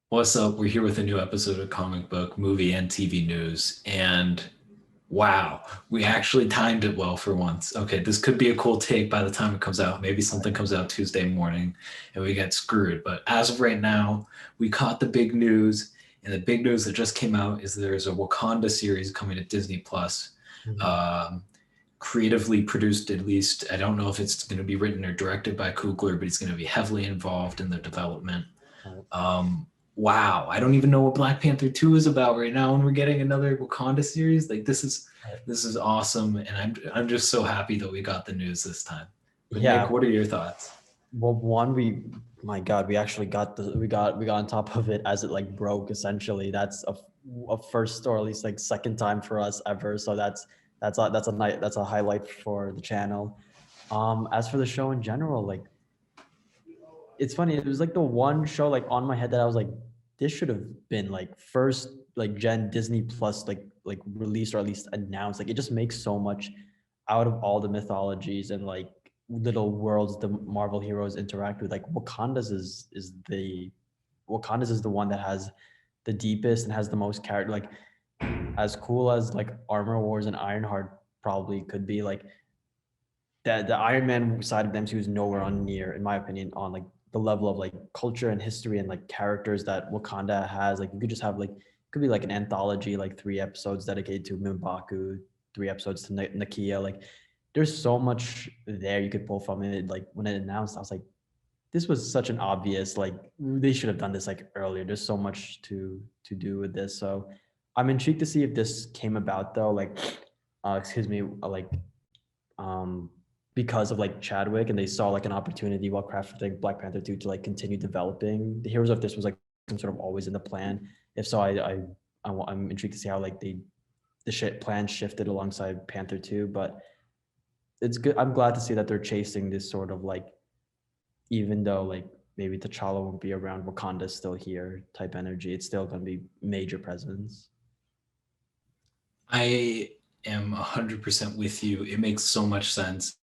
What's up? We're here with a new episode of Comic Book, Movie, and TV News. And wow, we actually timed it well for once. Okay, this could be a cool take by the time it comes out. Maybe something comes out Tuesday morning and we get screwed. But as of right now, we caught the big news. And the big news that just came out is there's a Wakanda series coming to Disney Plus. Mhm. Um, Creatively produced, at least. I don't know if it's going to be written or directed by Coogler, but he's going to be heavily involved in the development. Right. Um, wow, I don't even know what Black Panther 2 is about right now, and we're getting another Wakanda series. Like Right. this is awesome, and I'm just so happy that we got the news this time. But Nick, Yeah. what are your thoughts? Well, one, my God, we actually got we got on top of it as it like broke. Essentially, that's a first or at least like second time for us ever. So that's a highlight for the channel. As for the show in general, like it's funny. It was like the one show like on my head that I was like, this should have been like first like gen Disney Plus like released or at least announced. Like it just makes so much out of all the mythologies and like little worlds the Marvel heroes interact with. Like Wakanda's is the one that has the deepest and has the most character. Like as cool as like Armor Wars and Ironheart probably could be, like the Iron Man side of them MCU is nowhere on near, in my opinion, on like the level of like culture and history and like characters that Wakanda has. Like you could just have like it could be like an anthology, like 3 episodes dedicated to M'Baku, 3 episodes to Nakia. Like there's so much there you could pull from it. Like when it announced, I was like, this was such an obvious, like they should have done this like earlier. There's so much to do with this. So I'm intrigued to see if this came about though. Like excuse me, like um, because of like Chadwick, and they saw like an opportunity while crafting Black Panther 2 to like continue developing the heroes. If this was like some sort of always in the plan, if so, I'm intrigued to see how like the plan shifted alongside Panther 2. But it's good. I'm glad to see that they're chasing this sort of like, even though like maybe T'Challa won't be around, Wakanda's still here type energy. It's still going to be major presence. I am 100% with you. It makes so much sense.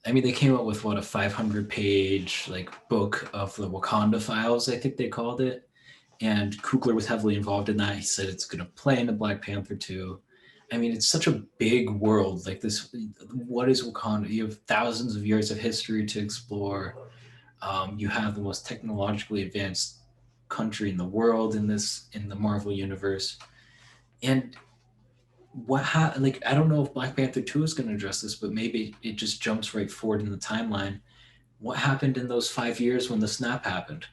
I mean, they came up with what, a 500-page like book of the Wakanda files, I think they called it. And Coogler was heavily involved in that. He said it's going to play into Black Panther 2. I mean, it's such a big world. Like this, what is Wakanda? You have thousands of years of history to explore. You have the most technologically advanced country in the world in the Marvel universe. And like I don't know if Black Panther 2 is going to address this, but maybe it just jumps right forward in the timeline. What happened in those 5 years when the snap happened?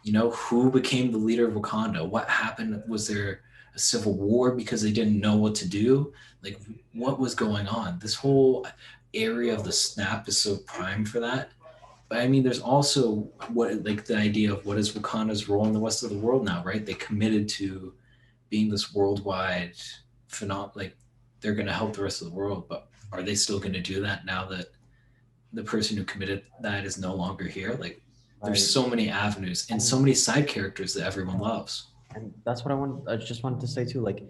Who became the leader of Wakanda? What happened? Was there a civil war because they didn't know what to do? Like, what was going on? This whole area of the snap is so prime for that. But I mean, there's also what, like, the idea of what is Wakanda's role in the rest of the world now, right? They committed to being this worldwide phenomenon. Like, they're going to help the rest of the world, but are they still going to do that now that the person who committed that is no longer here? Like, there's Right. so many avenues and so And many side characters that everyone yeah, loves. and that's what I just wanted to say too. Like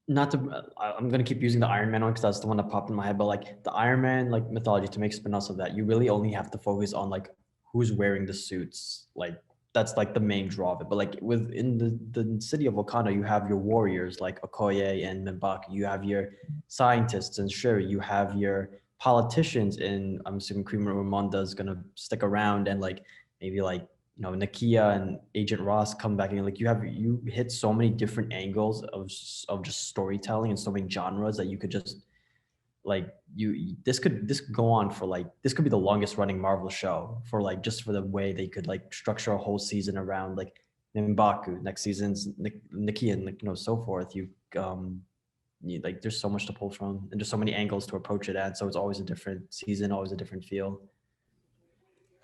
not to I'm gonna keep using the Iron Man one because that's the one that popped in my head. But like the Iron Man like mythology, to make spin-offs of that, you really only have to focus on like who's wearing the suits. Like that's like the main draw of it. But like within the city of Wakanda, you have your warriors like Okoye and M'Baku. You have your scientists and Shuri. You have your politicians, and I'm assuming Creamer Ramonda is gonna stick around, and like maybe like Nakia and Agent Ross come back, and like you hit so many different angles of just storytelling and so many genres that you could just like this could go on for like this could be the longest running Marvel show for like just for the way they could like structure a whole season around like M'Baku, next season's Nakia, and like so forth. Like there's so much to pull from and just so many angles to approach it at, so it's always a different season, always a different feel.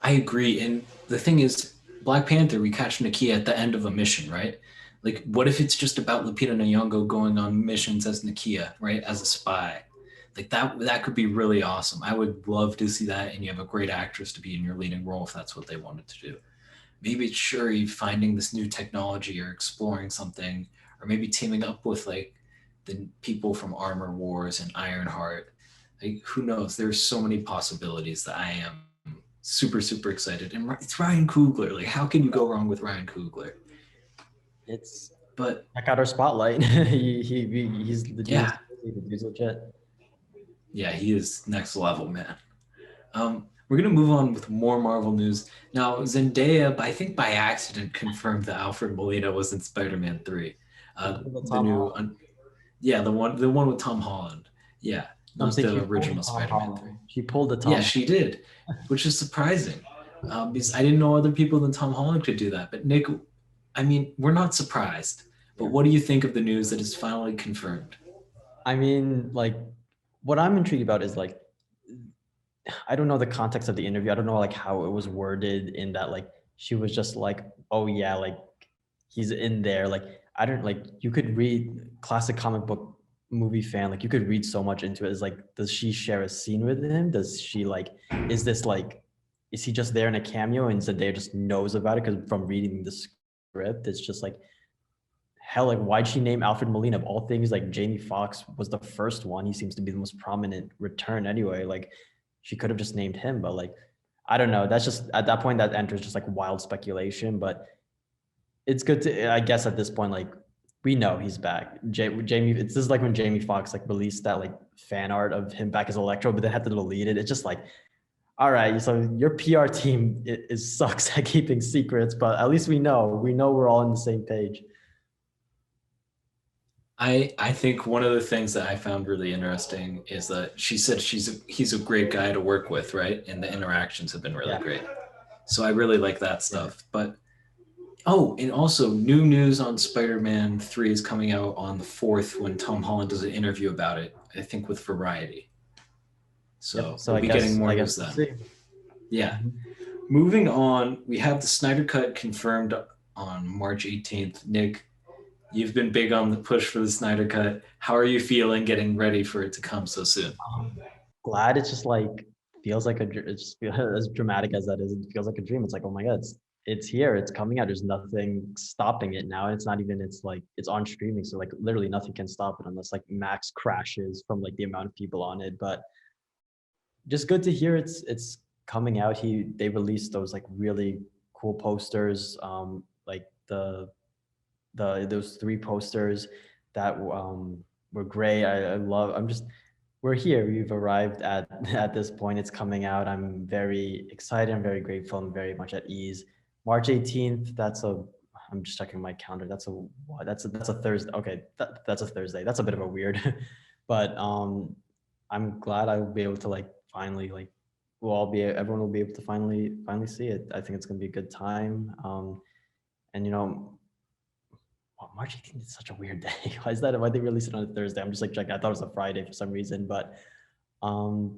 I agree. And the thing is, Black Panther, we catch Nakia at the end of a mission, right? Like, what if it's just about Lupita Nyong'o going on missions as Nakia, right, as a spy? Like that could be really awesome. I would love to see that, and you have a great actress to be in your leading role if that's what they wanted to do. Maybe it's Shuri finding this new technology or exploring something, or maybe teaming up with like the people from Armor Wars and Ironheart. Like, who knows? There's so many possibilities that I am super super excited, and it's Ryan Coogler. Like, how can you go wrong with Ryan Coogler? It's But check out our spotlight. He's the dude's yeah, the dude's legit. yeah, he is next level, man. We're gonna move on with more Marvel news now. Zendaya, I think by accident, confirmed that Alfred Molina was in Spider-Man 3. She pulled the The Tom new, Holland. yeah, the one with Tom Holland. Yeah, I'm not saying she the pulled the original Tom Spider-Man 3. Holland. She pulled the Yeah, Tom. she did, which is surprising, because I didn't know other people than Tom Holland could do that. But Nick, I mean, we're not surprised. But Yeah. what do you think of the news that is finally confirmed? I mean, like, what I'm intrigued about is like, I don't know the context of the interview. I don't know like how it was worded in that like she was just like, oh yeah, like he's in there. Like I don't like you could read classic comic book movie fan, like you could read so much into it. Is like, does she share a scene with him? Does she like is this like is he just there in a cameo and Zendaya just knows about it? Because from reading the script, it's just like hell, like why'd she name Alfred Molina of all things? Like Jamie Foxx was the first one. He seems to be the most prominent return anyway. Like she could have just named him, but like I don't know. That's just at that point that enters just like wild speculation. But it's good to I guess at this point, like we know he's back. Jamie, it's just like when Jamie Foxx like released that like fan art of him back as Electro, but then had to delete it. It's just like, all right, so your PR team is sucks at keeping secrets, but at least we know we're all on the same page. I think one of the things that I found really interesting is that she said he's a great guy to work with, right? And the interactions have been really Yeah, great. So I really like that yeah. stuff. But oh, and also new news on Spider-Man 3 is coming out on the 4th when Tom Holland does an interview about it, I think with Variety. Yep. So So we'll I be getting guess more I guess news we'll then. see. Yeah. Mhm. Moving on, we have the Snyder Cut confirmed on March 18th. Nick, you've been big on the push for the Snyder Cut. How are you feeling getting ready for it to come so soon? Glad it's just like feels like it's just as dramatic as that is. It feels like a dream. It's like, oh my god, it's here. It's coming out. There's nothing stopping it now. It's not even. It's like it's on streaming, so like literally nothing can stop it unless like Max crashes from like the amount of people on it. But just good to hear it's coming out. They released those like really cool posters. Like those three posters that were great. I love. I'm just we're here. We've arrived at at this point. It's coming out. I'm very excited. I'm very grateful. I'm very much at ease. March 18th. I'm just checking my calendar. That's a what? That's a Thursday. Okay, that's a Thursday. That's a bit of a weird, but I'm glad I will be able to like finally like everyone will be able to finally see it. I think it's gonna be a good time. And you know, wow, March 18th is such a weird day. Why is that? Why they release it on a Thursday? I'm just like checking. I thought it was a Friday for some reason, but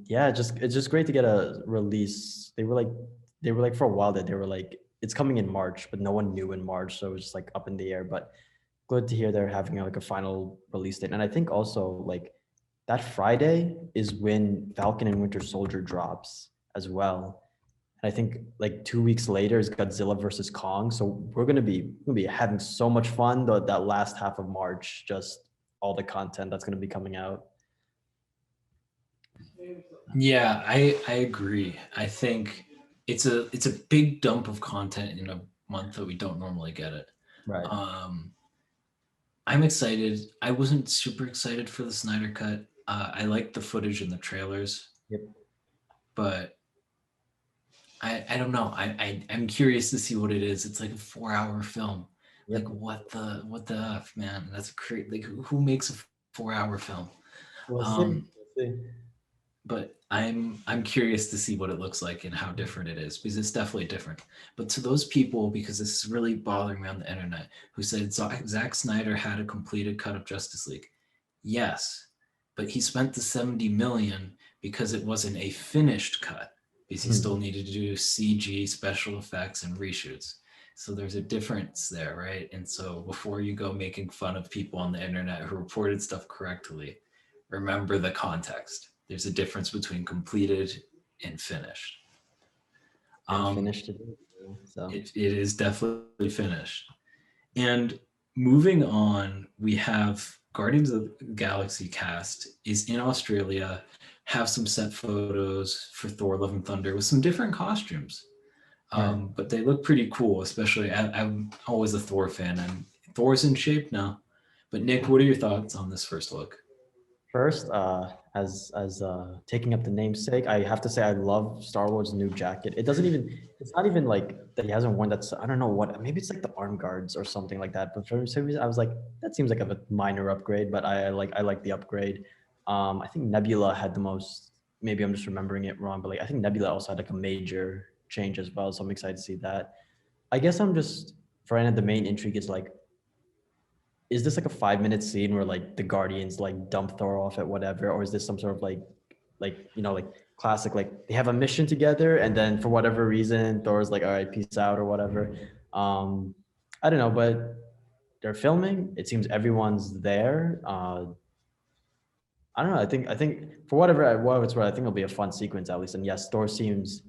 yeah, it's just great to get a release. They were like for a while that they were like it's coming in March, but no one knew in March, so it was just like up in the air. But good to hear they're having like a final release date. And I think also like that Friday is when Falcon and Winter Soldier drops as well. And I think like 2 weeks later is Godzilla versus Kong. So we're gonna be having so much fun that last half of March, just all the content that's gonna be coming out. Yeah, I agree. I think it's a big dump of content in a month that we don't normally get it. Right. Um, I'm excited. I wasn't super excited for the Snyder Cut. I liked the footage and the trailers, Yep. but I don't know. I'm curious to see what it is. It's like a 4-hour film. Like Yep. what the F, man? That's great. Like who makes a 4-hour film? We'll see. Um, We'll see. but I'm curious to see what it looks like and how different it is because it's definitely different. But to those people, because this is really bothering me on the internet, who said Zack Snyder had a completed cut of Justice League, yes, but he spent the 70 million because it wasn't a finished cut because he still Mhm. needed to do CG, special effects, and reshoots. So there's a difference there, right? And so before you go making fun of people on the internet who reported stuff correctly, remember the context. There's a difference between completed and finished. And Um, finished it. So it is definitely finished. And moving on, we have Guardians of the Galaxy cast is in Australia, have some set photos for Thor: Love and Thunder with some different costumes. Right. But they look pretty cool, especially I'm always a Thor fan, and Thor's in shape now. But Nick, what are your thoughts on this first look? First, as taking up the namesake, I have to say I love Star Wars' new jacket. It doesn't even, it's not even like that he hasn't worn that's, I don't know what, maybe it's like the arm guards or something like that. But for some reason, I was like, that seems like a minor upgrade, but I like the upgrade. I think Nebula had the most, maybe I'm just remembering it wrong, but like I think Nebula also had like a major change as well. So I'm excited to see that. I guess I'm just, for Anna, the main intrigue is like, is this like a 5 minute scene where like the Guardians like dump Thor off at whatever, or is this some sort of like you know like classic like they have a mission together and then for whatever reason Thor's like all right peace out or whatever. I don't know, but they're filming. It seems everyone's there. I don't know. I think for what it's worth, I think it'll be a fun sequence at least. And yes, Thor seems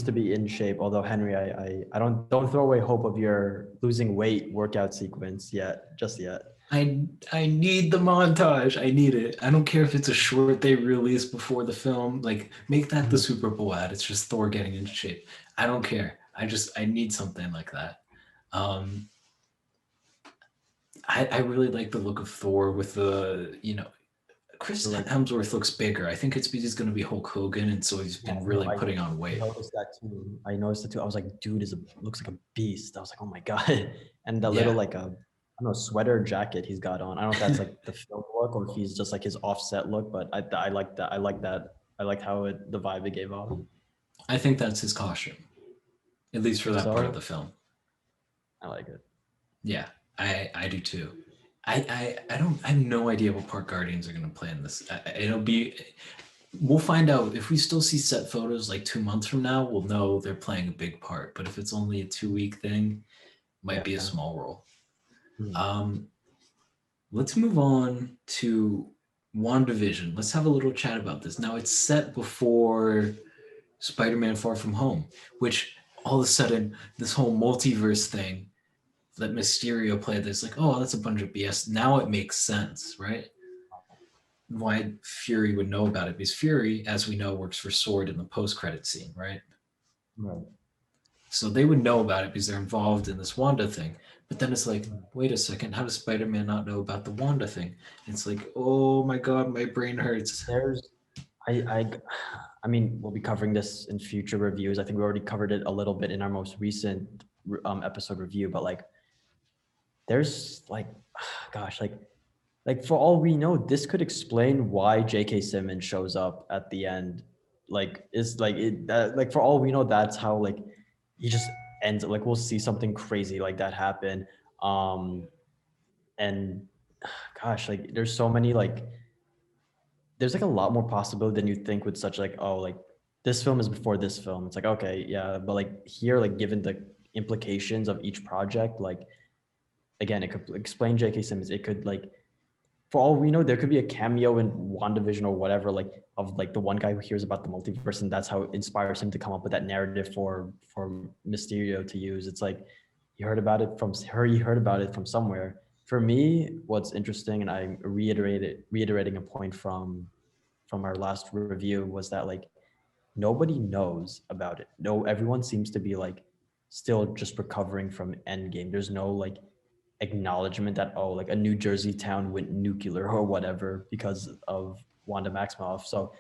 to be in shape. Although Henry, I don't throw away hope of your losing weight workout sequence yet, just yet. I need the montage. I need it. I don't care if it's a short they release before the film. Like make that the Super Bowl ad. It's just Thor getting into shape. I don't care. I need something like that. Um, I really like the look of Thor with the, Chris Like, Hemsworth looks bigger. I think it's because he's going to be Hulk Hogan, and so he's yeah, been no, really putting on I weight. noticed that too. I noticed it too. I was like, dude looks like a beast. I was like, oh my god. And that little Yeah, like a I don't know sweater jacket he's got on. I don't know if that's like the film look or if he's just like his offset look, but I like that. I like that. I liked how the vibe it gave off. I think that's his costume, at least for Think that part of so? the film. I like it. Yeah, I do too. I don't I have no idea what part Guardians are going to play in this. It'll be we'll find out if we still see set photos like 2 months from now. We'll know they're playing a big part. But if it's only a 2 week thing, might Yeah. be a small role. Mhm. Um, let's move on to WandaVision. Let's have a little chat about this. Now it's set before Spider-Man Far From Home, which all of a sudden this whole multiverse thing that Mysterio played, there's like, oh, that's a bunch of BS. Now it makes sense, right? Why Fury would know about it, because Fury, as we know, works for Sword in the post-credit scene, right? Right. So they would know about it because they're involved in this Wanda thing. But then it's like, Mhm. wait a second, how does Spider-Man not know about the Wanda thing? And it's like, oh my god, my brain hurts. There's I I I mean, we'll be covering this in future reviews. I think we already covered it a little bit in our most recent episode review, but like there's like gosh, like for all we know, this could explain why J.K. Simmons shows up at the end. Like it's like it that, like for all we know, that's how like he just ends. Like we'll see something crazy like that happen. Um and gosh, like there's so many like there's like a lot more possibility than you think with such like oh like this film is before this film. It's like okay yeah, but like here like given the implications of each project, like again it could explain J.K. Simmons. It could like for all we know, there could be a cameo in WandaVision or whatever, like of like the one guy who hears about the multiverse, and that's how it inspires him to come up with that narrative for Mysterio to use. It's like he heard about it from her, he heard about it from somewhere. For me, what's interesting, and I'm reiterating a point from our last review was that like nobody knows about it. No, everyone seems to be like still just recovering from Endgame. There's no like acknowledgement that oh like a New Jersey town went nuclear or whatever because of Wanda Maximoff. So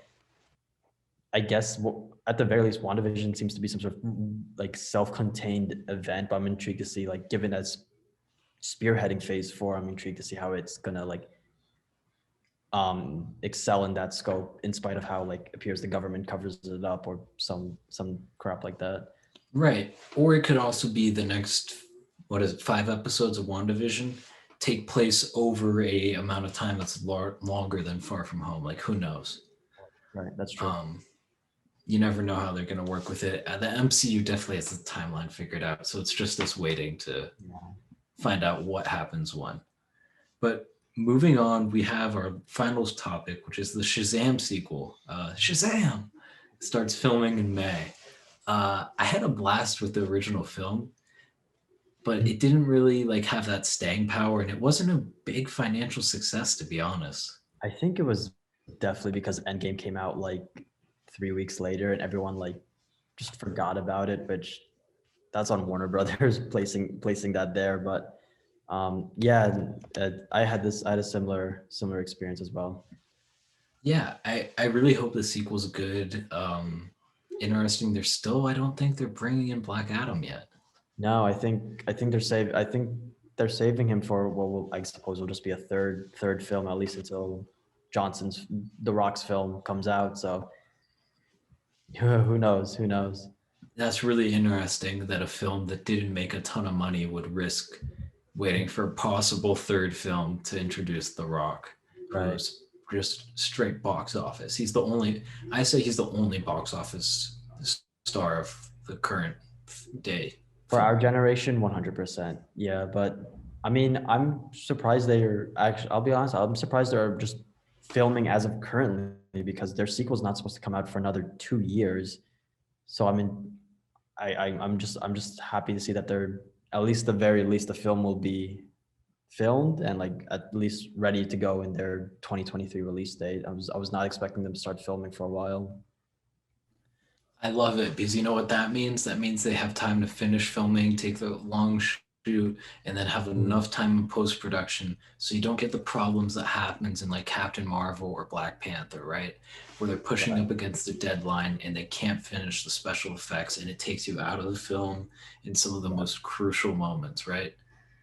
I guess at the very least, WandaVision seems to be some sort of like self-contained event. But I'm intrigued to see like given as spearheading phase 4, I'm intrigued to see how it's gonna like excel in that scope in spite of how like appears the government covers it up or some crap like that. Right. Or it could also be the next, what is it, 5 episodes of WandaVision take place over a amount of time that's longer than Far From Home. Like, who knows? Right, that's true. Um, you never know how they're going to work with it. The MCU definitely has the timeline figured out. So it's just us waiting to Yeah. find out what happens when. But moving on, we have our final topic, which is the Shazam sequel. Shazam starts filming in May. I had a blast with the original film. but it didn't really like have that staying power, and it wasn't a big financial success, to be honest. I think it was definitely because Endgame came out like 3 weeks later, and everyone like just forgot about it, which that's on Warner Brothers placing that there. But yeah, I had a similar experience as well. Yeah, I really hope the sequel's good. Interesting. They're still, I don't think they're bringing in Black Adam yet. No, I think they're saving him for what will, I suppose, will just be a third film, at least until Johnson's The Rock's film comes out. So who knows? Who knows? That's really interesting that a film that didn't make a ton of money would risk waiting for a possible third film to introduce The Rock, Right. who's just straight box office. He's the only, I say he's the only box office star of the current day For our film. generation, 100%. Yeah, but I mean, I'm surprised they're actually, I'll be honest, I'm surprised they're just filming as of currently because their sequel's not supposed to come out for another 2 years. So I mean, I'm just happy to see that they're at least the very least the film will be filmed and like at least ready to go in their 2023 release date. I was not expecting them to start filming for a while. I love it because you know what that means? That means they have time to finish filming, take the long shoot, and then have Mhm. enough time in post production so you don't get the problems that happens in like Captain Marvel or Black Panther, right? Where they're pushing Right. up against the deadline and they can't finish the special effects and it takes you out of the film in some of the Yeah. most crucial moments, right?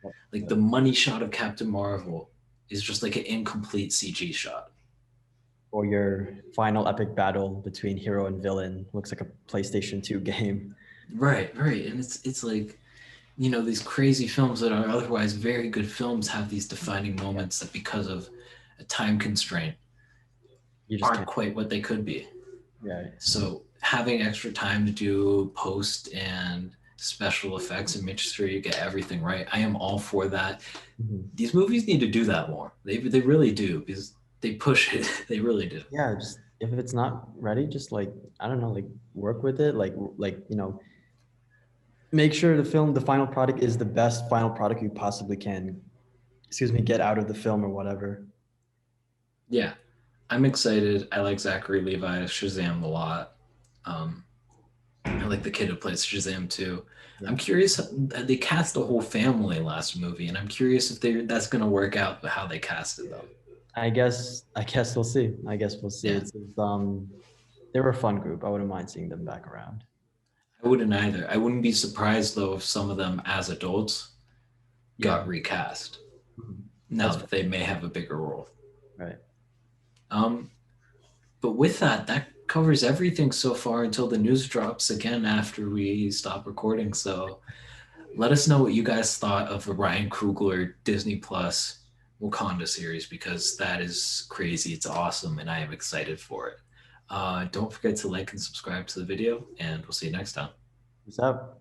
Yep. Like the Yep. money shot of Captain Marvel is just like an incomplete CG shot. Or your final epic battle between hero and villain looks like a PlayStation 2 game. Right, right. And it's like these crazy films that are otherwise very good films have these defining Yeah. moments that because of a time constraint You just aren't can't. quite what they could be. Yeah. So having extra time to do post and special effects and make sure you get everything right, I am all for that. Mhm. These movies need to do that more. They really do because they push it. They really do. Yeah, just if it's not ready, just like I don't know, like work with it, like make sure the final product is the best final product you possibly can. Excuse me, get out of the film or whatever. Yeah, I'm excited. I like Zachary Levi Shazam a lot. Um, I like the kid who plays Shazam too. Yeah. I'm curious. They cast the whole family last movie, and I'm curious if that's going to work out how they casted them. I guess we'll see. I guess we'll see. Yeah, It's they were a fun group. I wouldn't mind seeing them back around. I wouldn't either. I wouldn't be surprised though if some of them as adults Yeah. got recast. Mhm. Now That's that they may have a bigger role. right. Um, but with that, that covers everything so far until the news drops again after we stop recording. So let us know what you guys thought of the Ryan Coogler Disney Plus Wakanda series because that is crazy. It's awesome, and I am excited for it. Don't forget to like and subscribe to the video, and we'll see you next time. Peace out.